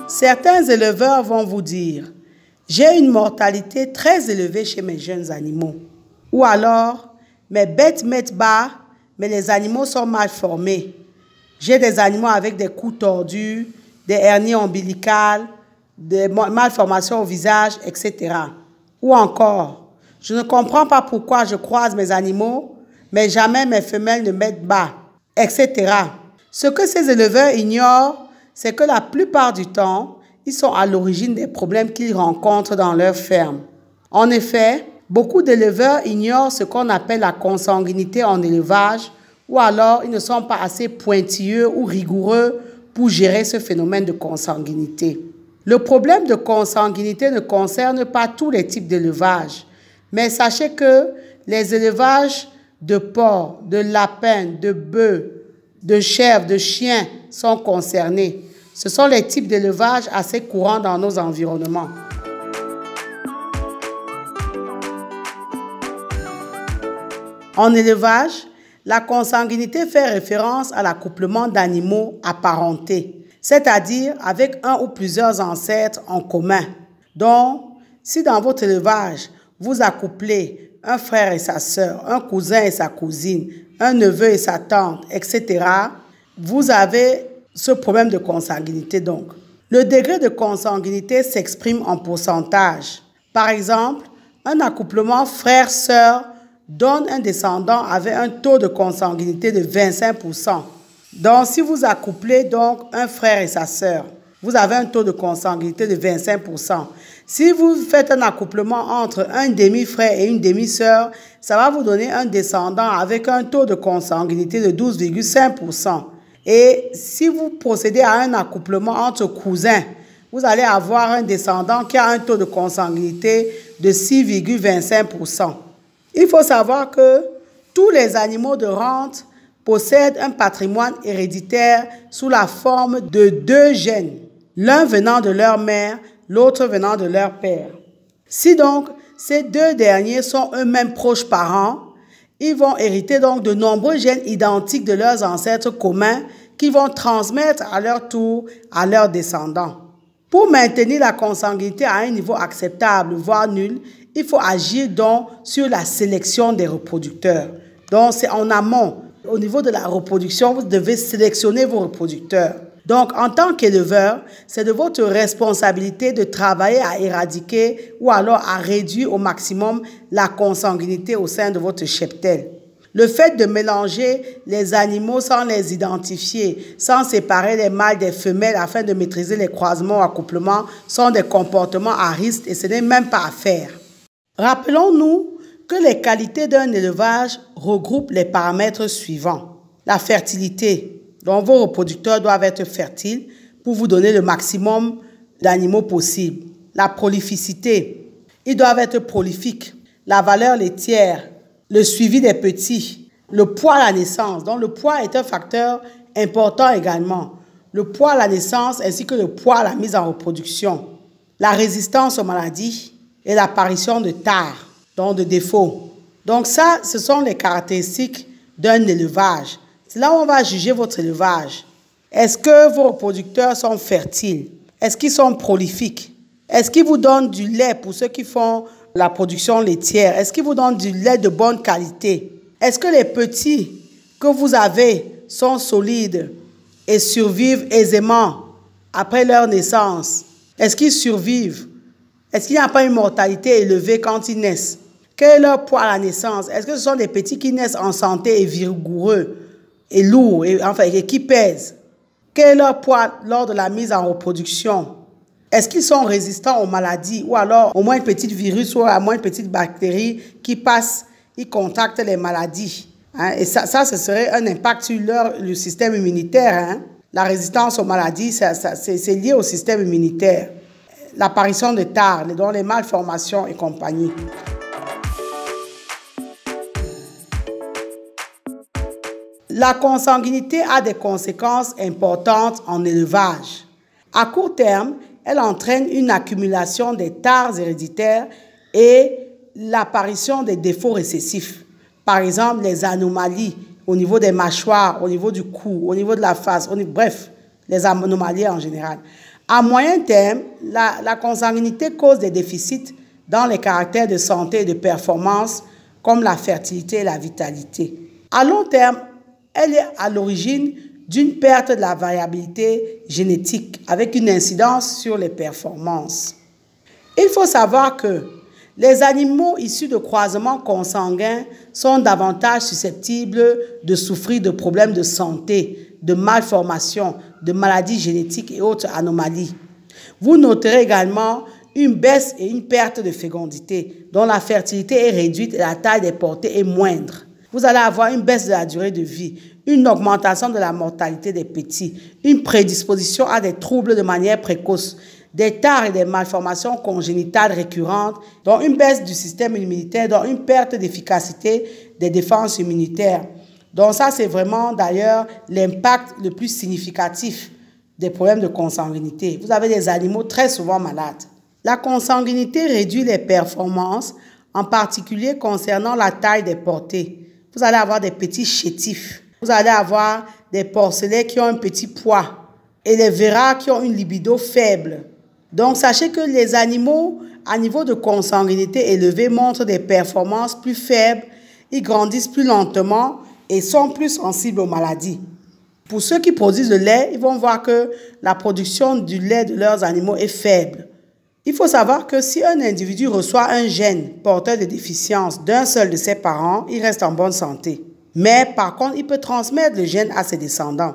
Certains éleveurs vont vous dire « J'ai une mortalité très élevée chez mes jeunes animaux » ou alors « Mes bêtes mettent bas, mais les animaux sont mal formés. J'ai des animaux avec des cous tordus, des hernies ombilicales, des malformations au visage, etc. » Ou encore « Je ne comprends pas pourquoi je croise mes animaux, mais jamais mes femelles ne mettent bas, etc. » Ce que ces éleveurs ignorent, c'est que la plupart du temps, ils sont à l'origine des problèmes qu'ils rencontrent dans leur ferme. En effet, beaucoup d'éleveurs ignorent ce qu'on appelle la consanguinité en élevage, ou alors ils ne sont pas assez pointilleux ou rigoureux pour gérer ce phénomène de consanguinité. Le problème de consanguinité ne concerne pas tous les types d'élevage, mais sachez que les élevages de porcs, de lapins, de bœufs, de chèvres, de chiens sont concernés. Ce sont les types d'élevage assez courants dans nos environnements. En élevage, la consanguinité fait référence à l'accouplement d'animaux apparentés, c'est-à-dire avec un ou plusieurs ancêtres en commun. Donc, si dans votre élevage, vous accouplez un frère et sa sœur, un cousin et sa cousine, un neveu et sa tante, etc., vous avez ce problème de consanguinité donc. Le degré de consanguinité s'exprime en pourcentage. Par exemple, un accouplement frère-sœur donne un descendant avec un taux de consanguinité de 25%. Donc, si vous accouplez donc un frère et sa sœur, vous avez un taux de consanguinité de 25%. Si vous faites un accouplement entre un demi-frère et une demi-sœur, ça va vous donner un descendant avec un taux de consanguinité de 12,5%. Et si vous procédez à un accouplement entre cousins, vous allez avoir un descendant qui a un taux de consanguinité de 6,25%. Il faut savoir que tous les animaux de rente possèdent un patrimoine héréditaire sous la forme de 2 gènes, l'un venant de leur mère, l'autre venant de leur père. Si donc ces 2 derniers sont eux-mêmes proches parents, ils vont hériter donc de nombreux gènes identiques de leurs ancêtres communs qui vont transmettre à leur tour à leurs descendants. Pour maintenir la consanguinité à un niveau acceptable, voire nul, il faut agir donc sur la sélection des reproducteurs. Donc c'est en amont. Au niveau de la reproduction, vous devez sélectionner vos reproducteurs. Donc, en tant qu'éleveur, c'est de votre responsabilité de travailler à éradiquer ou alors à réduire au maximum la consanguinité au sein de votre cheptel. Le fait de mélanger les animaux sans les identifier, sans séparer les mâles des femelles afin de maîtriser les croisements ou accouplements sont des comportements à risque et ce n'est même pas à faire. Rappelons-nous que les qualités d'un élevage regroupent les paramètres suivants. La fertilité. Donc, vos reproducteurs doivent être fertiles pour vous donner le maximum d'animaux possible. La prolificité. Ils doivent être prolifiques. La valeur laitière. Le suivi des petits. Le poids à la naissance. Donc, le poids est un facteur important également. Le poids à la naissance ainsi que le poids à la mise en reproduction. La résistance aux maladies et l'apparition de tares, donc de défauts. Donc, ça, ce sont les caractéristiques d'un élevage. C'est là où on va juger votre élevage. Est-ce que vos reproducteurs sont fertiles? Est-ce qu'ils sont prolifiques? Est-ce qu'ils vous donnent du lait pour ceux qui font la production laitière? Est-ce qu'ils vous donnent du lait de bonne qualité? Est-ce que les petits que vous avez sont solides et survivent aisément après leur naissance? Est-ce qu'ils survivent? Est-ce qu'il n'y a pas une mortalité élevée quand ils naissent? Quel est leur poids à la naissance? Est-ce que ce sont des petits qui naissent en santé et vigoureux et lourds, et qui pèsent? Quel est leur poids lors de la mise en reproduction? Est-ce qu'ils sont résistants aux maladies ou alors au moins un petit virus ou au moins une petite bactérie qui passe, ils contactent les maladies? Et ça, ce serait un impact sur le système immunitaire. La résistance aux maladies, c'est lié au système immunitaire. L'apparition de tares, dont les malformations et compagnie. La consanguinité a des conséquences importantes en élevage. À court terme, elle entraîne une accumulation des tares héréditaires et l'apparition des défauts récessifs. Par exemple, les anomalies au niveau des mâchoires, au niveau du cou, au niveau de la face, bref, les anomalies en général. À moyen terme, la consanguinité cause des déficits dans les caractères de santé et de performance comme la fertilité et la vitalité. À long terme, elle est à l'origine d'une perte de la variabilité génétique avec une incidence sur les performances. Il faut savoir que les animaux issus de croisements consanguins sont davantage susceptibles de souffrir de problèmes de santé, de malformations, de maladies génétiques et autres anomalies. Vous noterez également une baisse et une perte de fécondité, dont la fertilité est réduite et la taille des portées est moindre. Vous allez avoir une baisse de la durée de vie, une augmentation de la mortalité des petits, une prédisposition à des troubles de manière précoce, des tares et des malformations congénitales récurrentes, dont une baisse du système immunitaire, dont une perte d'efficacité des défenses immunitaires. Donc ça, c'est vraiment d'ailleurs l'impact le plus significatif des problèmes de consanguinité. Vous avez des animaux très souvent malades. La consanguinité réduit les performances, en particulier concernant la taille des portées. Vous allez avoir des petits chétifs. Vous allez avoir des porcelets qui ont un petit poids et les verras qui ont une libido faible. Donc, sachez que les animaux à niveau de consanguinité élevé montrent des performances plus faibles, ils grandissent plus lentement et sont plus sensibles aux maladies. Pour ceux qui produisent le lait, ils vont voir que la production du lait de leurs animaux est faible. Il faut savoir que si un individu reçoit un gène porteur de déficience d'un seul de ses parents, il reste en bonne santé. Mais par contre, il peut transmettre le gène à ses descendants.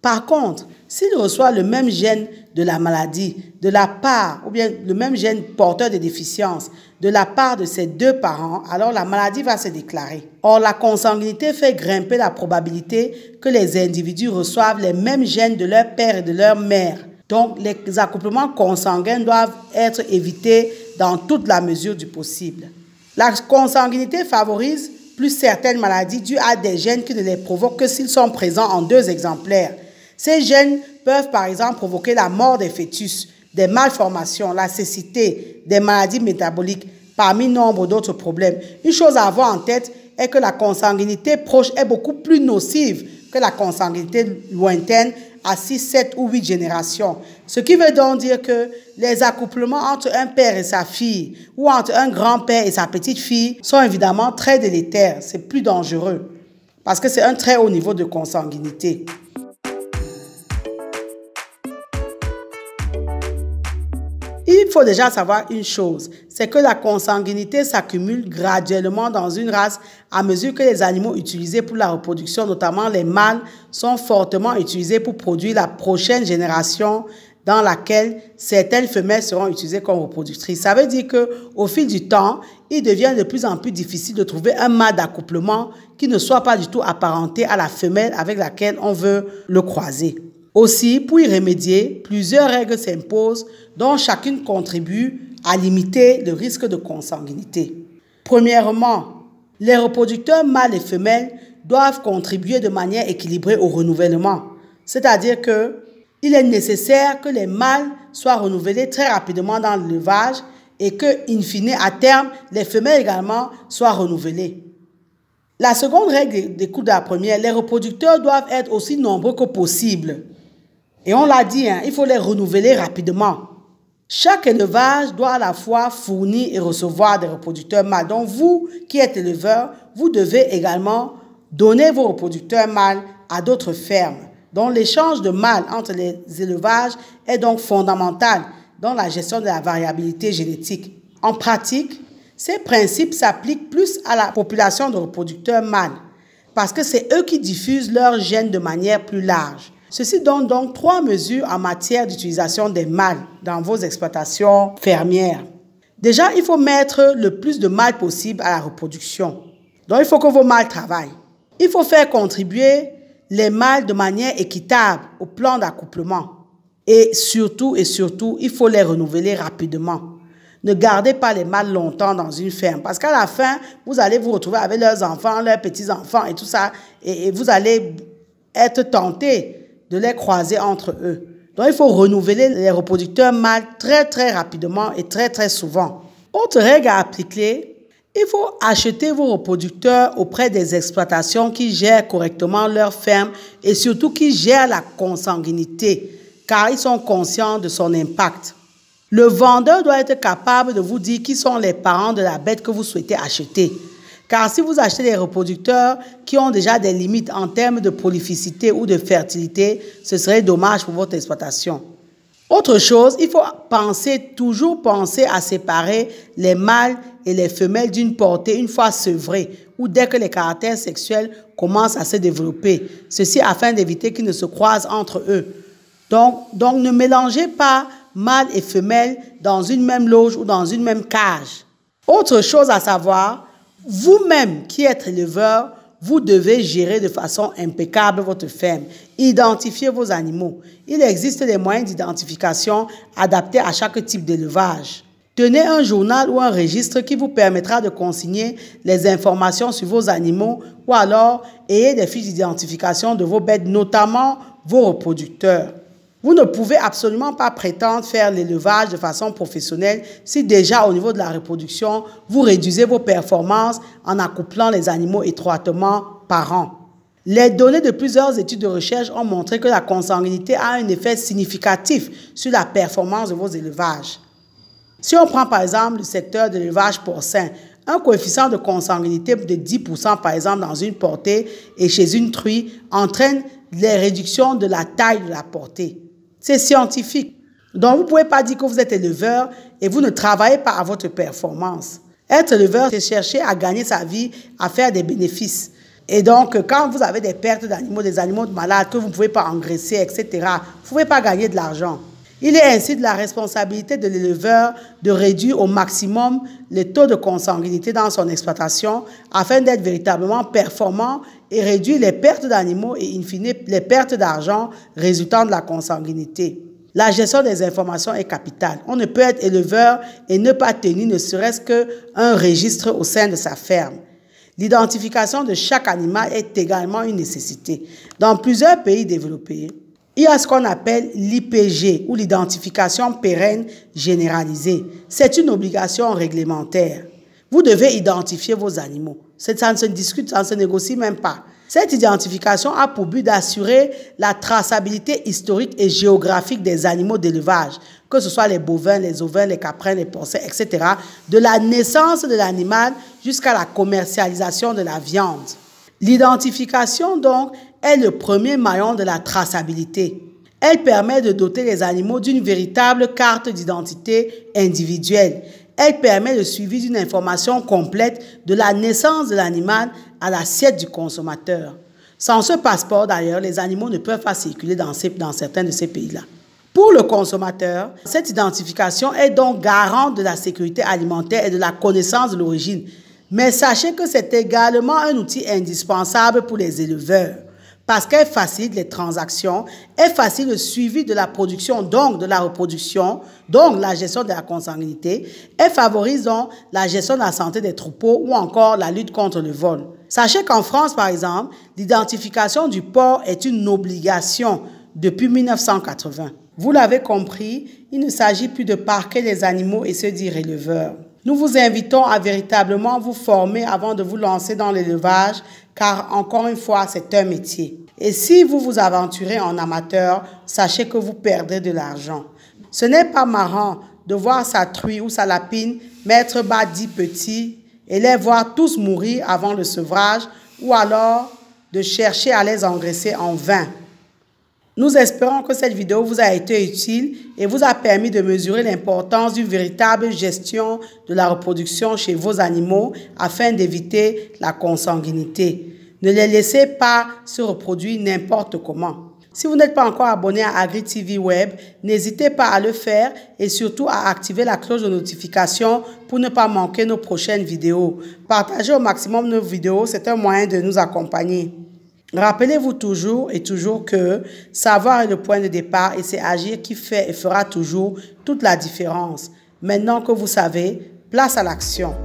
Par contre, s'il reçoit le même gène de la maladie de la part, ou bien le même gène porteur de déficience de la part de ses deux parents, alors la maladie va se déclarer. Or, la consanguinité fait grimper la probabilité que les individus reçoivent les mêmes gènes de leur père et de leur mère. Donc, les accouplements consanguins doivent être évités dans toute la mesure du possible. La consanguinité favorise plus certaines maladies dues à des gènes qui ne les provoquent que s'ils sont présents en 2 exemplaires. Ces gènes peuvent par exemple provoquer la mort des fœtus, des malformations, la cécité, des maladies métaboliques, parmi nombre d'autres problèmes. Une chose à avoir en tête est que la consanguinité proche est beaucoup plus nocive que la consanguinité lointaine à 6, 7 ou 8 générations. Ce qui veut donc dire que les accouplements entre un père et sa fille ou entre un grand-père et sa petite-fille sont évidemment très délétères. C'est plus dangereux parce que c'est un très haut niveau de consanguinité. Il faut déjà savoir une chose, c'est que la consanguinité s'accumule graduellement dans une race à mesure que les animaux utilisés pour la reproduction, notamment les mâles, sont fortement utilisés pour produire la prochaine génération dans laquelle certaines femelles seront utilisées comme reproductrices. Ça veut dire qu'au fil du temps, il devient de plus en plus difficile de trouver un mâle d'accouplement qui ne soit pas du tout apparenté à la femelle avec laquelle on veut le croiser. Aussi, pour y remédier, plusieurs règles s'imposent dont chacune contribue à limiter le risque de consanguinité. Premièrement, les reproducteurs mâles et femelles doivent contribuer de manière équilibrée au renouvellement. C'est-à-dire qu'il est nécessaire que les mâles soient renouvelés très rapidement dans l'élevage et que, in fine, à terme, les femelles également soient renouvelées. La seconde règle découle de la première, les reproducteurs doivent être aussi nombreux que possible. Et on l'a dit, il faut les renouveler rapidement. Chaque élevage doit à la fois fournir et recevoir des reproducteurs mâles. Donc vous qui êtes éleveur, vous devez également donner vos reproducteurs mâles à d'autres fermes. Donc l'échange de mâles entre les élevages est donc fondamental dans la gestion de la variabilité génétique. En pratique, ces principes s'appliquent plus à la population de reproducteurs mâles parce que c'est eux qui diffusent leurs gènes de manière plus large. Ceci donne donc 3 mesures en matière d'utilisation des mâles dans vos exploitations fermières. Déjà, il faut mettre le plus de mâles possible à la reproduction. Donc, il faut que vos mâles travaillent. Il faut faire contribuer les mâles de manière équitable au plan d'accouplement. Et surtout, il faut les renouveler rapidement. Ne gardez pas les mâles longtemps dans une ferme parce qu'à la fin, vous allez vous retrouver avec leurs enfants, leurs petits-enfants et tout ça et vous allez être tentés de les croiser entre eux. Donc, il faut renouveler les reproducteurs mâles très rapidement et très souvent. Autre règle à appliquer, il faut acheter vos reproducteurs auprès des exploitations qui gèrent correctement leur ferme et surtout qui gèrent la consanguinité. car ils sont conscients de son impact. Le vendeur doit être capable de vous dire qui sont les parents de la bête que vous souhaitez acheter. Car si vous achetez des reproducteurs qui ont déjà des limites en termes de prolificité ou de fertilité, ce serait dommage pour votre exploitation. Autre chose, il faut toujours penser à séparer les mâles et les femelles d'une portée une fois sevrés ou dès que les caractères sexuels commencent à se développer. Ceci afin d'éviter qu'ils ne se croisent entre eux. Donc ne mélangez pas mâles et femelles dans une même loge ou dans une même cage. Autre chose à savoir, vous-même qui êtes éleveur, vous devez gérer de façon impeccable votre ferme. Identifiez vos animaux. Il existe des moyens d'identification adaptés à chaque type d'élevage. Tenez un journal ou un registre qui vous permettra de consigner les informations sur vos animaux ou alors ayez des fiches d'identification de vos bêtes, notamment vos reproducteurs. Vous ne pouvez absolument pas prétendre faire l'élevage de façon professionnelle si déjà au niveau de la reproduction, vous réduisez vos performances en accouplant les animaux étroitement par an. Les données de plusieurs études de recherche ont montré que la consanguinité a un effet significatif sur la performance de vos élevages. Si on prend par exemple le secteur de l'élevage porcin, un coefficient de consanguinité de 10% par exemple dans une portée et chez une truie entraîne les réductions de la taille de la portée. C'est scientifique. Donc, vous ne pouvez pas dire que vous êtes éleveur et vous ne travaillez pas à votre performance. Être éleveur, c'est chercher à gagner sa vie, à faire des bénéfices. Et donc, quand vous avez des pertes d'animaux, des animaux malades que vous ne pouvez pas engraisser, etc., vous ne pouvez pas gagner de l'argent. Il est ainsi de la responsabilité de l'éleveur de réduire au maximum le taux de consanguinité dans son exploitation afin d'être véritablement performant et réduire les pertes d'animaux et in fine les pertes d'argent résultant de la consanguinité. La gestion des informations est capitale. On ne peut être éleveur et ne pas tenir ne serait-ce qu'un registre au sein de sa ferme. L'identification de chaque animal est également une nécessité. Dans plusieurs pays développés, il y a ce qu'on appelle l'IPG ou l'identification pérenne généralisée. C'est une obligation réglementaire. Vous devez identifier vos animaux. Ça ne se discute, ça ne se négocie même pas. Cette identification a pour but d'assurer la traçabilité historique et géographique des animaux d'élevage, que ce soit les bovins, les ovins, les caprins, les porcins, etc., de la naissance de l'animal jusqu'à la commercialisation de la viande. L'identification, donc, est le premier maillon de la traçabilité. Elle permet de doter les animaux d'une véritable carte d'identité individuelle. Elle permet le suivi d'une information complète de la naissance de l'animal à l'assiette du consommateur. Sans ce passeport, d'ailleurs, les animaux ne peuvent pas circuler dans certains de ces pays-là. Pour le consommateur, cette identification est donc garante de la sécurité alimentaire et de la connaissance de l'origine. Mais sachez que c'est également un outil indispensable pour les éleveurs parce qu'elle facilite les transactions, elle facilite le suivi de la production, donc de la reproduction, donc la gestion de la consanguinité, elle favorise donc la gestion de la santé des troupeaux ou encore la lutte contre le vol. Sachez qu'en France, par exemple, l'identification du porc est une obligation depuis 1980. Vous l'avez compris, il ne s'agit plus de parquer les animaux et se dire éleveurs. Nous vous invitons à véritablement vous former avant de vous lancer dans l'élevage, car encore une fois, c'est un métier. Et si vous vous aventurez en amateur, sachez que vous perdrez de l'argent. Ce n'est pas marrant de voir sa truie ou sa lapine mettre bas 10 petits et les voir tous mourir avant le sevrage ou alors de chercher à les engraisser en vain. Nous espérons que cette vidéo vous a été utile et vous a permis de mesurer l'importance d'une véritable gestion de la reproduction chez vos animaux afin d'éviter la consanguinité. Ne les laissez pas se reproduire n'importe comment. Si vous n'êtes pas encore abonné à AgriTV Web, n'hésitez pas à le faire et surtout à activer la cloche de notification pour ne pas manquer nos prochaines vidéos. Partagez au maximum nos vidéos, c'est un moyen de nous accompagner. Rappelez-vous toujours que savoir est le point de départ et c'est agir qui fait et fera toujours toute la différence. Maintenant que vous savez, place à l'action.